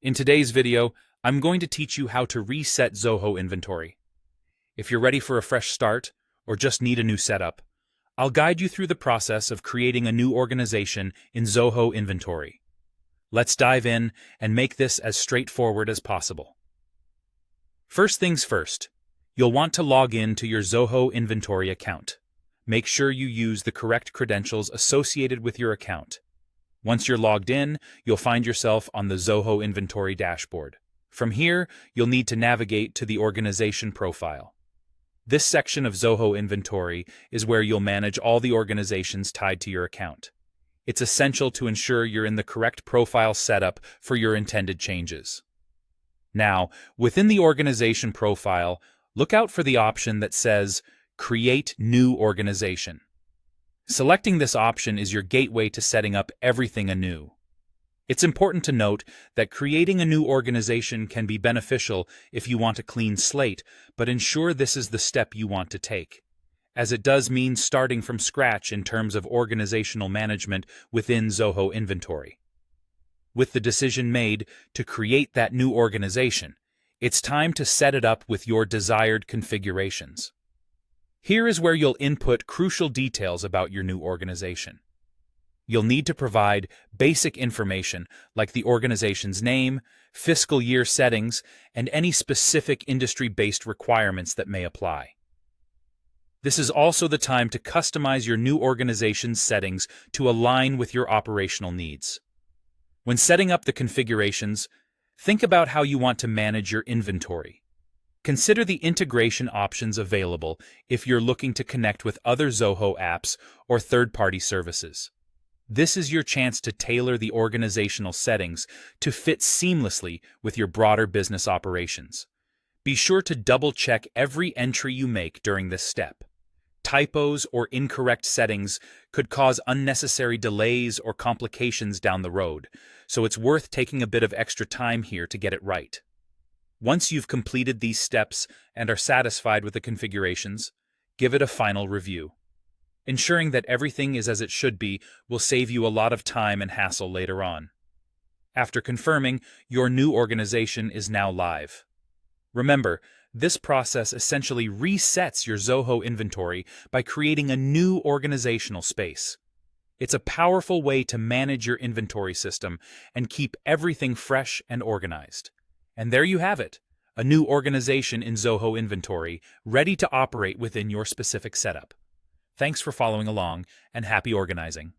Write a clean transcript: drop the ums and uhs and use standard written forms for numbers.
In today's video, I'm going to teach you how to reset Zoho Inventory. If you're ready for a fresh start, or just need a new setup, I'll guide you through the process of creating a new organization in Zoho Inventory. Let's dive in and make this as straightforward as possible. First things first, you'll want to log in to your Zoho Inventory account. Make sure you use the correct credentials associated with your account. Once you're logged in, you'll find yourself on the Zoho Inventory dashboard. From here, you'll need to navigate to the organization profile. This section of Zoho Inventory is where you'll manage all the organizations tied to your account. It's essential to ensure you're in the correct profile setup for your intended changes. Now, within the organization profile, look out for the option that says Create New Organization. Selecting this option is your gateway to setting up everything anew. It's important to note that creating a new organization can be beneficial if you want a clean slate, but ensure this is the step you want to take, as it does mean starting from scratch in terms of organizational management within Zoho Inventory. With the decision made to create that new organization, it's time to set it up with your desired configurations. Here is where you'll input crucial details about your new organization. You'll need to provide basic information like the organization's name, fiscal year settings, and any specific industry-based requirements that may apply. This is also the time to customize your new organization's settings to align with your operational needs. When setting up the configurations, think about how you want to manage your inventory. Consider the integration options available if you're looking to connect with other Zoho apps or third-party services. This is your chance to tailor the organizational settings to fit seamlessly with your broader business operations. Be sure to double-check every entry you make during this step. Typos or incorrect settings could cause unnecessary delays or complications down the road, so it's worth taking a bit of extra time here to get it right. Once you've completed these steps and are satisfied with the configurations, give it a final review. Ensuring that everything is as it should be will save you a lot of time and hassle later on. After confirming, your new organization is now live. Remember, this process essentially resets your Zoho Inventory by creating a new organizational space. It's a powerful way to manage your inventory system and keep everything fresh and organized. And there you have it, a new organization in Zoho Inventory, ready to operate within your specific setup. Thanks for following along, and happy organizing.